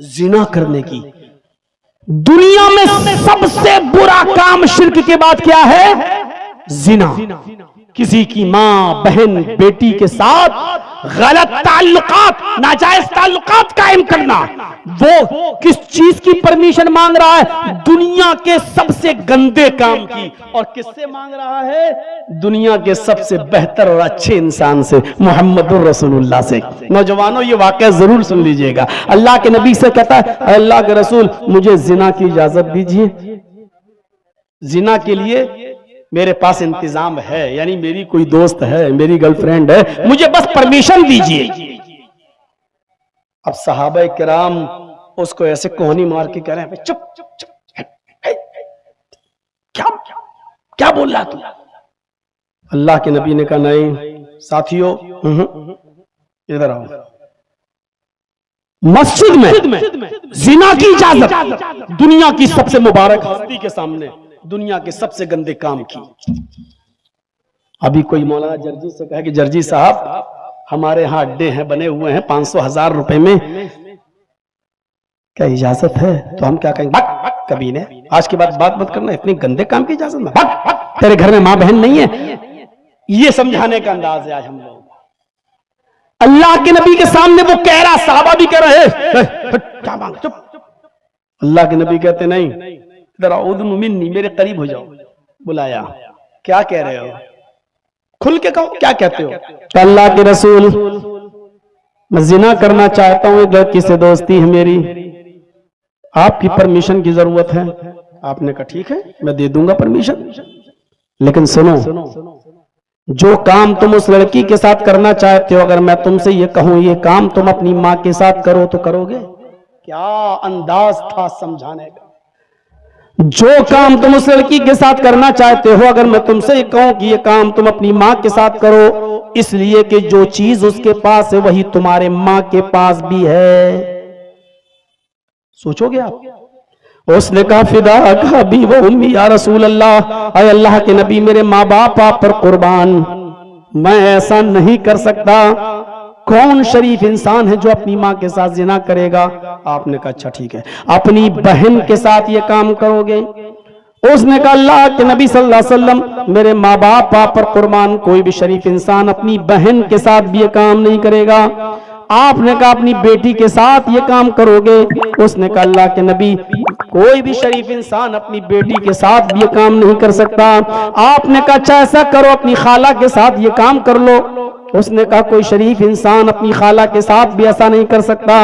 A: जिना करने की। दुनिया में सबसे बुरा काम शिर्क के बाद क्या है? जिना। किसी की मां, बहन, बेटी के साथ गलत ताल्लुकात, नाजायज ताल्लुकात कायम करना। वो किस चीज की परमिशन मांग रहा है? दुनिया के सबसे गंदे काम की। और किससे मांग रहा है? दुनिया के सबसे बेहतर और अच्छे इंसान से, मुहम्मदुर रसूलुल्लाह से। नौजवानों, ये वाकया जरूर सुन लीजिएगा। अल्लाह के नबी से कहता है, अल्लाह के रसूल, मुझे जिना की इजाजत दीजिए। जिना के लिए मेरे पास इंतजाम है, यानी मेरी कोई दोस्त है, मेरी गर्लफ्रेंड है, मुझे बस परमिशन दीजिए। अब सहाबा किराम उसको ऐसे कोहनी मार के कह रहे हैं, चुप चुप चुप, क्या क्या बोल रहा तू? अल्लाह के नबी ने कहा, नहीं साथियों, इधर आओ। मस्जिद में जिना की इजाजत, दुनिया की सबसे मुबारक हस्ती के सामने दुनिया के सबसे गंदे काम की। अभी कोई मौलाना जर्जी से कहे कि जर्जी साहब, हमारे यहाँ अड्डे हैं, बने हुए हैं 500,000 रुपए में, क्या इजाजत है? तो हम क्या कहेंगे? कभी ने, आज के बाद बात मत करना, इतने गंदे काम की इजाजत में, तेरे घर में मां बहन नहीं है। ये समझाने का अंदाज है आज हम लोग। अल्लाह के नबी के सामने वो कह रहा, साहबा भी कह रहे हैं, क्या मांग, चुप। अल्लाह के नबी कहते, नहीं, इधर आओ, मिन्नी, मेरे करीब हो जाओ। बुलाया, क्या कह रहे हो? खुल के कहो, क्या कहते हो? अल्लाह के रसूल, मैं जिना करना चाहता हूं, एक लड़की से दोस्ती है मेरी, आपकी परमिशन की जरूरत है। आपने कहा ठीक है, मैं दे दूंगा परमिशन, लेकिन सुनो, जो काम तुम उस लड़की के साथ करना चाहते हो, अगर मैं तुमसे ये कहूं ये काम तुम अपनी मां के साथ करो तो करोगे? क्या अंदाज था समझाने का। जो काम तुम उस लड़की के साथ करना चाहते हो, अगर मैं तुमसे ये कहूं कि ये काम तुम अपनी मां के साथ करो, इसलिए कि जो चीज उसके पास है वही तुम्हारे मां के पास भी है। सोचोगे आप? उसने कहा फिदा का भी वो उम्मी या रसूल अल्लाह, अय अल्लाह के नबी मेरे माँ बाप आप पर कुर्बान, मैं ऐसा नहीं कर सकता। कौन शरीफ इंसान है जो अपनी माँ के साथ जिना करेगा? आपने कहा अच्छा ठीक है, अपनी बहन के साथ ये काम करोगे? उसने कहा अल्लाह के नबी सल्लल्लाहु अलैहि वसल्लम मेरे माँ बाप आप पर कुर्बान, कोई भी शरीफ इंसान अपनी बहन के साथ भी ये काम नहीं करेगा। आपने कहा अपनी बेटी के साथ ये काम करोगे? उसने कहा अल्लाह के नबी कोई भी शरीफ इंसान अपनी बेटी के साथ भी ये काम नहीं कर सकता। आपने कहा अच्छा ऐसा करो अपनी खाला के साथ ये काम कर लो। उसने कहा कोई शरीफ इंसान अपनी खाला के साथ भी ऐसा नहीं कर सकता।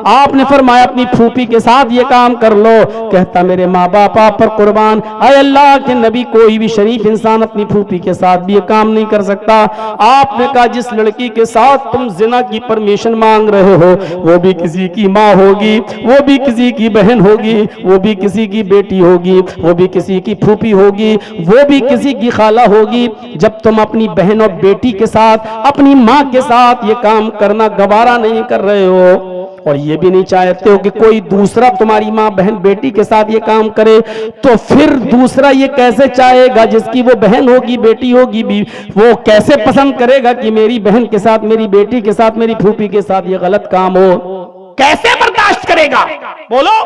A: आपने फरमाया अपनी फूफी के साथ ये काम कर लो। कहता मेरे माँ बाप आप पर कुर्बान, अय अल्लाह के नबी कोई भी शरीफ इंसान अपनी फूफी के साथ भी ये काम नहीं कर सकता। आपने कहा जिस लड़की के साथ तुम जिना की परमिशन मांग रहे हो वो भी किसी की माँ होगी, वो भी किसी की बहन होगी, वो भी किसी की बेटी होगी, वो भी किसी की फूफी होगी, वो भी किसी की खाला होगी। जब तुम अपनी बहन और बेटी के साथ अपनी मां के साथ ये काम करना गवारा नहीं कर रहे हो और ये भी नहीं चाहते हो कि कोई दूसरा तुम्हारी मां बहन बेटी के साथ ये काम करे, तो फिर दूसरा ये कैसे चाहेगा जिसकी वो बहन होगी बेटी होगी भी, वो कैसे पसंद करेगा कि मेरी बहन के साथ मेरी बेटी के साथ मेरी फूफी के साथ ये गलत काम हो? कैसे बर्दाश्त करेगा? बोलो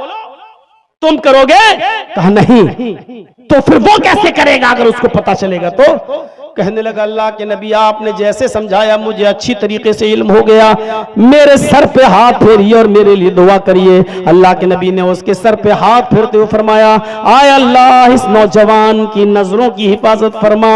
A: तुम करोगे? कहा नहीं। तो फिर वो कैसे करेगा अगर उसको पता चलेगा तो? कहने लगा अल्लाह के नबी आपने जैसे समझाया मुझे अच्छी तरीके से इल्म हो गया, मेरे सर पे हाथ फेरिए और मेरे लिए दुआ करिए। अल्लाह के नबी ने उसके सर पे हाथ फेरते हुए फरमाया आय अल्लाह इस नौजवान की नजरों की हिफाजत फरमा।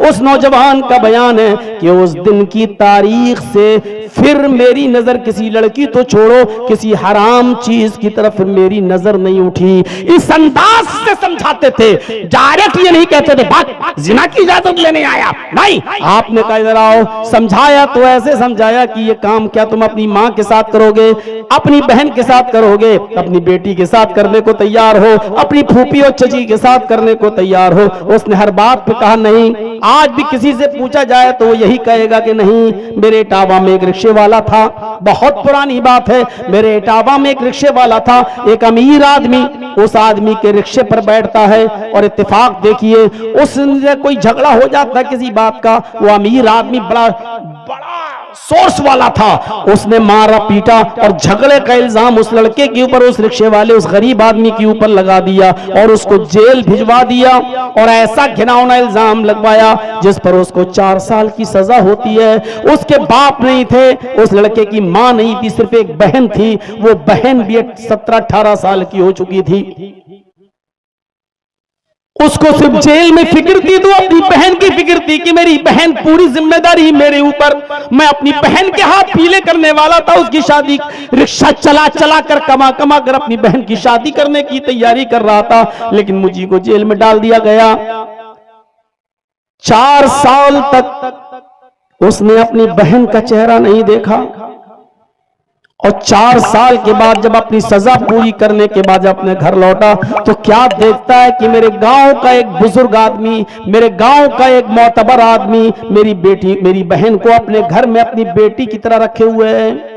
A: उस नौजवान का बयान है कि उस दिन की तारीख से फिर मेरी नजर किसी लड़की तो छोड़ो किसी हराम चीज की तरफ मेरी नजर नहीं उठी। इस अंदाज से समझाते थे, डायरेक्ट ये नहीं कहते थे बात जिना की इजाजत लेने आया, नहीं। आपने कहा इधर आओ, समझाया तो ऐसे समझाया कि ये काम क्या तुम अपनी मां के साथ करोगे, अपनी बहन के साथ करोगे, अपनी बेटी के साथ करने को तैयार हो, अपनी फूफी और चची के साथ करने को तैयार हो? उसने हर बात पे कहा नहीं। आज भी किसी से पूछा जाए तो वो यही कहेगा कि नहीं। मेरे इटावा में एक रिक्शे वाला था, बहुत पुरानी बात है, मेरे इटावा में एक रिक्शे वाला था, एक अमीर आदमी उस आदमी के रिक्शे पर बैठता है और इत्तेफाक देखिए उससे कोई झगड़ा हो जाता है किसी बात का, वो अमीर आदमी बड़ा सोर्स वाला था, उसने मारा पीटा और झगड़े का इल्जाम उस लड़के के ऊपर, उस रिक्शे वाले उस गरीब आदमी के ऊपर लगा दिया और उसको जेल भिजवा दिया और ऐसा घिनौना इल्जाम लगवाया जिस पर उसको 4 साल की सजा होती है। उसके बाप नहीं थे, उस लड़के की मां नहीं थी, सिर्फ एक बहन थी, वो बहन भी 17-18 साल की हो चुकी थी। उसको सिर्फ जेल में फिक्र थी तो अपनी बहन की फिक्र थी कि मेरी बहन पूरी जिम्मेदारी मेरे ऊपर, मैं अपनी बहन के हाथ पीले करने वाला था, उसकी शादी रिक्शा चला चला कर कमा कमा कर अपनी बहन की शादी करने की तैयारी कर रहा था, लेकिन मुझे को जेल में डाल दिया गया। 4 साल तक उसने अपनी बहन का चेहरा नहीं देखा और 4 साल के बाद जब अपनी सजा पूरी करने के बाद जब अपने घर लौटा तो क्या देखता है कि मेरे गांव का एक बुजुर्ग आदमी, मेरे गांव का एक मोतबर आदमी मेरी बहन को अपने घर में अपनी बेटी की तरह रखे हुए हैं।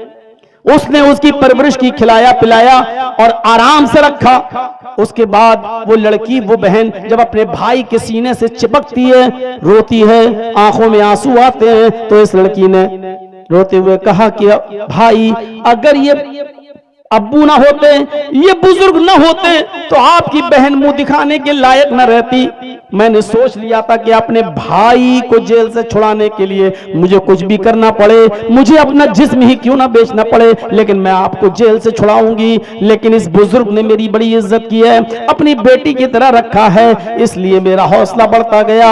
A: उसने उसकी परवरिश की, खिलाया पिलाया और आराम से रखा। उसके बाद वो लड़की, वो बहन जब अपने भाई के सीने से चिपकती है, रोती है, आंखों में आंसू आते हैं, तो इस लड़की ने रोते हुए कहा कि भाई अगर ये अब्बू ना होते, ये बुजुर्ग ना होते तो आपकी बहन मुंह दिखाने के लायक न रहती। मैंने सोच लिया था कि अपने भाई को जेल से छुड़ाने के लिए मुझे कुछ भी करना पड़े, मुझे अपना जिस्म ही क्यों ना बेचना पड़े, लेकिन मैं आपको जेल से छुड़ाऊंगी। लेकिन इस बुजुर्ग ने मेरी बड़ी इज्जत की है, अपनी बेटी की तरह रखा है, इसलिए मेरा हौसला बढ़ता गया।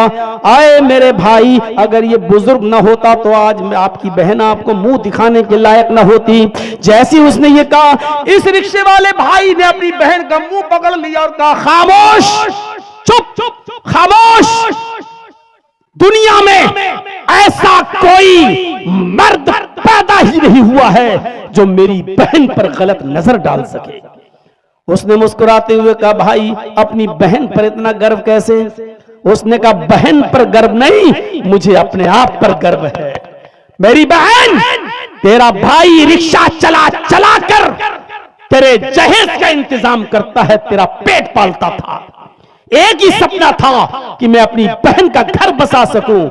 A: आए मेरे भाई, अगर ये बुजुर्ग ना होता तो आज आपकी बहन आपको मुंह दिखाने के लायक ना होती। जैसे उसने ये कहा, इस रिक्शे वाले भाई ने अपनी बहन का मुंह पकड़ लिया और कहा खामोश, चुप, खामोश। दुनिया में नहीं हुआ है जो मेरी बहन पर गलत नजर डाल सके। उसने मुस्कुराते हुए कहा, भाई अपनी बहन पर इतना गर्व कैसे? उसने कहा, बहन पर गर्व नहीं, मुझे अपने आप पर गर्व है। मेरी बहन, तेरा भाई रिक्शा चला चला कर तेरे जहेज का इंतजाम करता है, तेरा पेट पालता था। एक ही सपना था कि मैं अपनी बहन का घर बसा सकूं।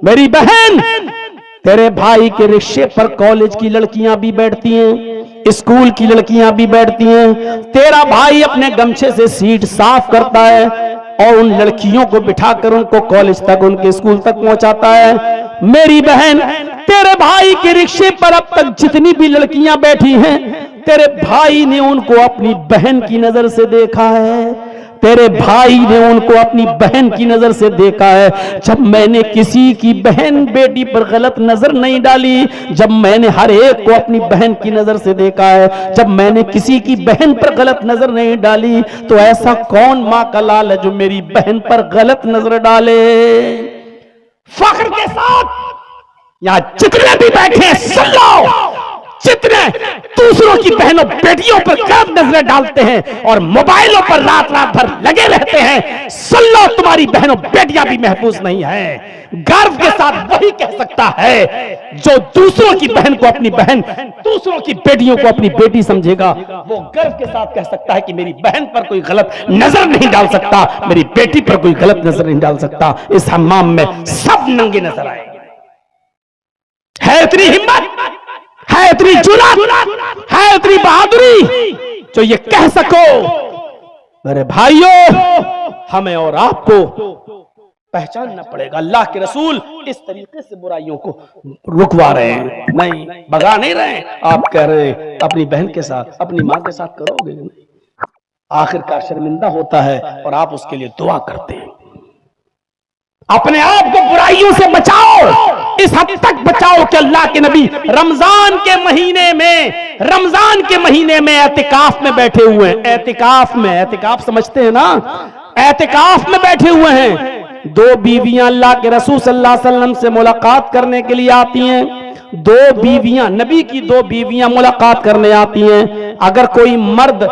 A: मेरी बहन, तेरे भाई के रिक्शे पर कॉलेज की लड़कियां भी बैठती हैं, स्कूल की लड़कियां भी बैठती हैं। तेरा भाई अपने गमछे से सीट साफ करता है और उन लड़कियों को बिठाकर उनको कॉलेज तक, उनके स्कूल तक पहुंचाता है। मेरी बहन, तेरे भाई के रिक्शे पर अब तक जितनी भी लड़कियां बैठी हैं, तेरे भाई ने उनको अपनी बहन की नजर से देखा है। तेरे भाई ने उनको अपनी बहन की नजर से देखा है। जब मैंने किसी की बहन बेटी पर गलत नजर नहीं डाली, जब मैंने हर एक को अपनी बहन की नजर से देखा है, जब मैंने किसी की बहन पर गलत नजर नहीं डाली, तो ऐसा कौन मां का लाल है जो मेरी बहन पर गलत नजर डाले? फख्र के साथ यहां जितने भी बैठे हैं सुन लो, जितने दूसरों की बहनों बेटियों पर गलत नजरें डालते हैं और मोबाइलों पर रात रात भर लगे रहते हैं, सुन लो, तुम्हारी बहनों बेटियां भी महफूज नहीं है। गर्व के साथ वही कह सकता है जो दूसरों की बहन को अपनी बहन, दूसरों की बेटियों को अपनी बेटी समझेगा, वो गर्व के साथ कह सकता है कि मेरी बहन पर कोई गलत नजर नहीं डाल सकता, मेरी बेटी पर कोई गलत नजर नहीं डाल सकता। इस हम्माम में सब नंगे नजर आएंगे। है इतनी हिम्मत, है इतनी जुर्रत, है इतनी बहादुरी जो ये कह सको, मेरे भाइयों, हमें और आपको पहचानना पड़ेगा। अल्लाह के रसूल इस तरीके से बुराइयों को रुकवा रहे हैं, नहीं भगा नहीं रहे हैं। आप कह रहे अपनी बहन के साथ, अपनी मां के साथ करोगे, आखिरकार शर्मिंदा होता है और आप उसके लिए दुआ करते हैं। अपने आप को बुराइयों से बचाओ, इस हद तक बचाओ कि अल्लाह के नबी रमजान के महीने में एतिकाफ में बैठे हुए हैं। एतिकाफ समझते हैं ना? एतिकाफ में बैठे हुए हैं। दो बीवियां अल्लाह के रसूल सल्लल्लाहु अलैहि वसल्लम से मुलाकात करने के लिए आती हैं। दो बीवियां, नबी की दो बीवियां मुलाकात करने आती हैं। अगर कोई मर्द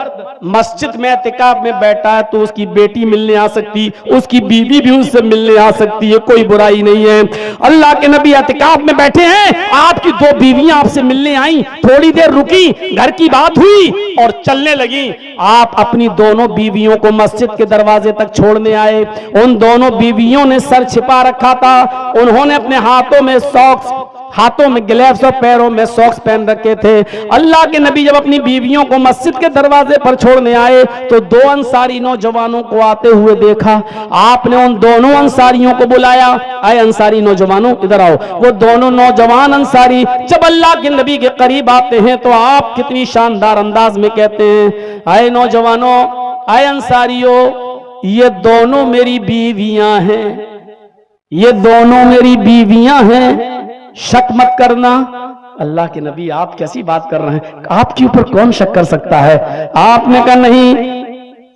A: मस्जिद में एतिकाफ में बैठा है तो उसकी बेटी मिलने आ सकती, उसकी बीवी भी उससे मिलने आ सकती है, कोई बुराई नहीं है। अल्लाह के नबी एतिकाफ में बैठे हैं, आपकी दो बीवियां आपसे मिलने आई, थोड़ी देर रुकी, घर की बात हुई और चलने लगी। आप अपनी दोनों बीवियों को मस्जिद के दरवाजे तक छोड़ने आए। उन दोनों बीवियों ने सर छिपा रखा था, उन्होंने अपने हाथों में सॉक्स, हाथों में ग्लव्स और पैरों में सॉक्स पहन रखे थे। अल्लाह के नबी जब अपनी बीवियों को मस्जिद के दरवाजे पर छोड़ने आए तो दो अंसारी नौजवानों को आते हुए देखा। आपने उन दोनों अंसारियों को बुलाया, आए अंसारी नौजवानों इधर आओ। वो दोनों नौजवान अंसारी जब अल्लाह के नबी के करीब आते हैं तो आप कितनी शानदार अंदाज में कहते हैं, आए नौजवानों, आए अंसारियों, ये दोनों मेरी बीवियां हैं, ये दोनों मेरी बीवियां हैं, शक मत करना। अल्लाह के नबी आप कैसी बात कर रहे हैं, आपके ऊपर कौन शक कर सकता है? आपने कहा नहीं,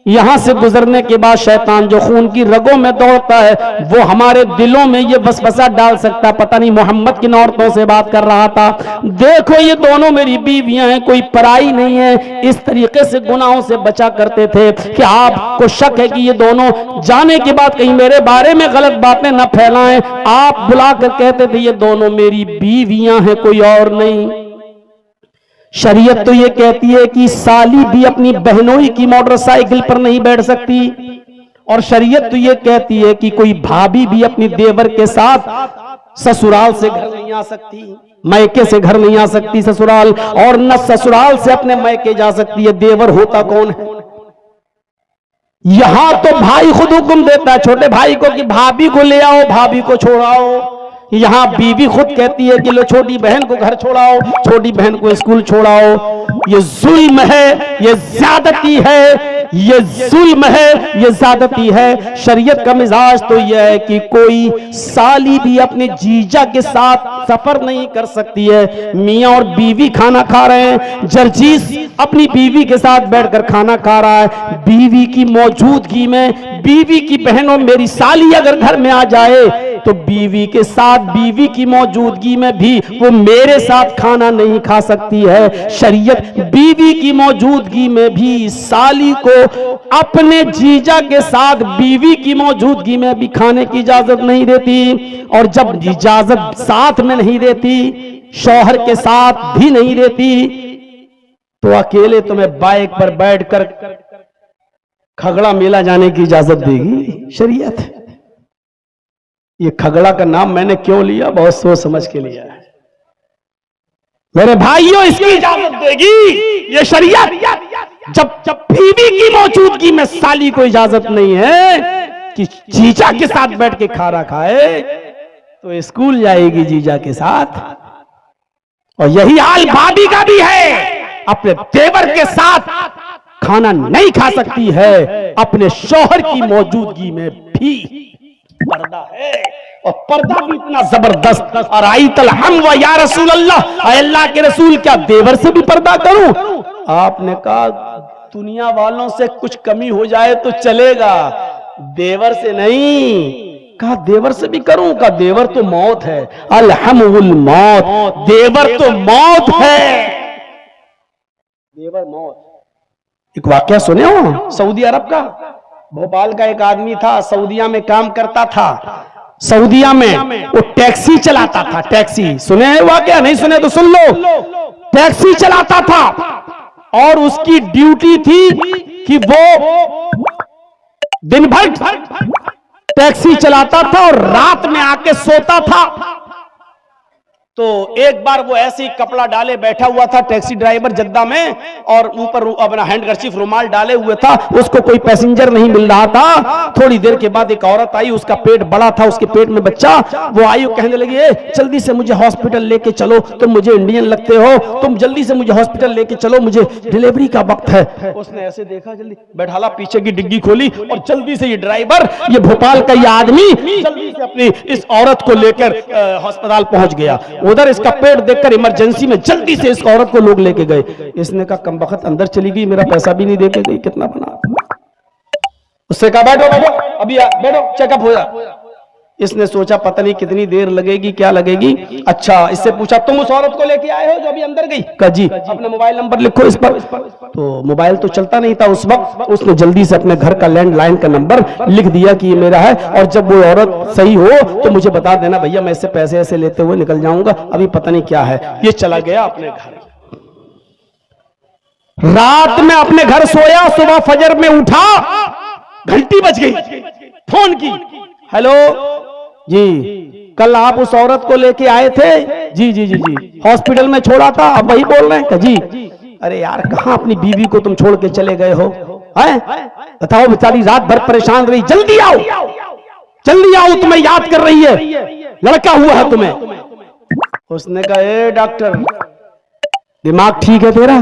A: यहां से गुजरने के बाद शैतान जो खून की रगों में दौड़ता है वो हमारे दिलों में ये वसवसा डाल सकता। पता नहीं मोहम्मद किन औरतों से बात कर रहा था। देखो ये दोनों मेरी बीवियां हैं, कोई पराई नहीं है। इस तरीके से गुनाहों से बचा करते थे कि आपको शक है कि ये दोनों जाने के बाद कहीं मेरे बारे में गलत बातें न फैलाएं। आप बुलाकर कहते थे ये दोनों मेरी बीवियां हैं, कोई और नहीं। शरीयत तो ये कहती है कि साली भी अपनी बहनोई की मोटरसाइकिल पर नहीं बैठ सकती, और शरीयत तो ये कहती है कि कोई भाभी भी अपनी देवर के साथ ससुराल से घर नहीं आ सकती, मैके से घर नहीं आ सकती ससुराल, और न ससुराल से अपने मैके जा सकती है। देवर होता कौन है? यहां तो भाई खुद हुक्म देता है छोटे भाई को कि भाभी को ले आओ, भाभी को छोड़ाओ। यहां बीवी खुद कहती है कि लो छोटी बहन को घर छोड़ाओ, छोटी बहन को स्कूल छोड़ाओ। ये जुल्म है, ये ज्यादती है, ये जुल्म है, ये ज्यादती है। शरीयत का मिजाज तो यह है कि कोई साली भी अपने जीजा के साथ सफर नहीं कर सकती है। मियां और बीवी खाना खा रहे हैं, जरजीस अपनी बीवी के साथ बैठकर खाना खा रहा है, बीवी की मौजूदगी में बीवी की बहनों, मेरी साली अगर घर में आ जाए तो बीवी के साथ, बीवी की मौजूदगी में भी वो मेरे साथ खाना नहीं खा सकती है। शरीयत बीवी की मौजूदगी में भी साली को अपने जीजा के साथ बीवी की मौजूदगी में भी खाने की इजाजत नहीं देती। और जब इजाजत साथ में नहीं देती, शौहर के साथ भी नहीं देती, तो अकेले तुम्हें बाइक पर बैठकर खगड़ा मेला जाने की इजाजत देगी शरीयत। ये खगड़ा का नाम मैंने क्यों लिया, बहुत सोच समझ के लिया है मेरे भाइयों, इसकी इजाजत देगी ये शरीयत। जब बीवी की मौजूदगी में साली को इजाजत नहीं है कि जीजा के साथ बैठ के खाना खाए, तो स्कूल जाएगी जीजा के साथ। और यही हाल भाभी का भी है, अपने देवर के साथ खाना नहीं खा सकती है, अपने शौहर की मौजूदगी में भी पर्दा है। और पर्दा भी इतना जबरदस्त। और आई तल हम व या रसूल अल्लाह, अल्लाह के रसूल क्या देवर से भी पर्दा करूं? आपने कहा दुनिया वालों से कुछ कमी हो जाए तो चलेगा, देवर से नहीं। कहा देवर से भी करूं? कहा देवर तो मौत है, अलहमुल मौत, देवर तो मौत है, देवर मौत। एक वाकया सुने हो सऊदी अरब का? भोपाल का एक आदमी था, सऊदिया में काम करता था। सऊदिया में वो टैक्सी चलाता था। टैक्सी सुने हैं वाकया? नहीं सुने तो सुन लो। टैक्सी चलाता था और उसकी ड्यूटी थी कि वो दिन भर टैक्सी चलाता था और रात में आके सोता था। तो एक बार वो ऐसे ही कपड़ा डाले बैठा हुआ था टैक्सी ड्राइवर जद्दा में, और ऊपर अपना हैंडकरचीफ रुमाल डाले हुए था। उसको कोई पैसेंजर नहीं मिल रहा था। थोड़ी देर के बाद एक औरत आई, उसका पेट बड़ा था, उसके पेट में बच्चा। वो आई, कहने लगी जल्दी से मुझे हॉस्पिटल लेके चलो, तुम मुझे इंडियन लगते हो, तुम जल्दी से मुझे हॉस्पिटल लेके चलो, मुझे डिलीवरी का वक्त है। उसने ऐसे देखा, जल्दी बैठाला, पीछे की डिग्गी खोली और जल्दी से ये ड्राइवर, ये भोपाल का ये आदमी जल्दी से अपनी इस औरत को लेकर अस्पताल पहुंच गया। उधर इसका पेट देखकर इमरजेंसी में जल्दी से इस औरत को लोग लेके गए। इसने कहा कमबख्त अंदर चली गई, मेरा पैसा भी नहीं देके गई, कितना बना। उससे कहा बैठो बैठो, अभी बैठो, चेकअप हो जा। इसने सोचा पता नहीं कितनी देर लगेगी, क्या लगेगी। अच्छा, इससे पूछा तुम उस औरत को लेके आए हो जो अभी अंदर गई? कहा जी। अपना मोबाइल नंबर लिखो इस पर। तो मोबाइल तो चलता नहीं था उस वक्त। उसने जल्दी से अपने घर का लैंडलाइन का नंबर लिख दिया कि ये मेरा है, और जब वो औरत सही हो तो मुझे बता देना भैया, मैं इससे पैसे ऐसे लेते हुए निकल जाऊंगा, अभी पता नहीं क्या है। ये चला गया अपने घर। रात में अपने घर सोया, सुबह फजर में उठा, घंटी बज गई, फोन की, हेलो जी, कल आप उस औरत को लेके आए थे? जी जी जी जी, हॉस्पिटल में छोड़ा था, अब वही बोल रहे हैं? जी। अरे यार, कहां अपनी बीवी को तुम छोड़ के चले गए हो? हैं? बताओ, बेचारी रात भर परेशान रही, जल्दी आओ, जल्दी आओ, तुम्हें याद कर रही है, लड़का हुआ है तुम्हें। उसने कहा ए डॉक्टर, दिमाग ठीक है तेरा?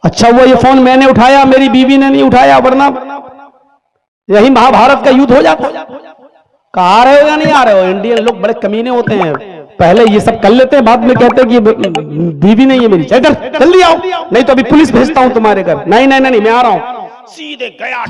A: अच्छा हुआ ये फोन मैंने उठाया, मेरी बीवी ने नहीं उठाया, वरना यही महाभारत का युद्ध हो जाता। कहा आ रहे हो या नहीं आ रहे हो? इंडियन लोग बड़े कमीने होते हैं, पहले ये सब कर लेते हैं, बाद में कहते हैं कि बीवी नहीं है मेरी, जल्दी आओ, नहीं तो अभी पुलिस भेजता हूं तुम्हारे घर। नहीं नहीं नहीं, मैं आ रहा हूं। सीधे गया।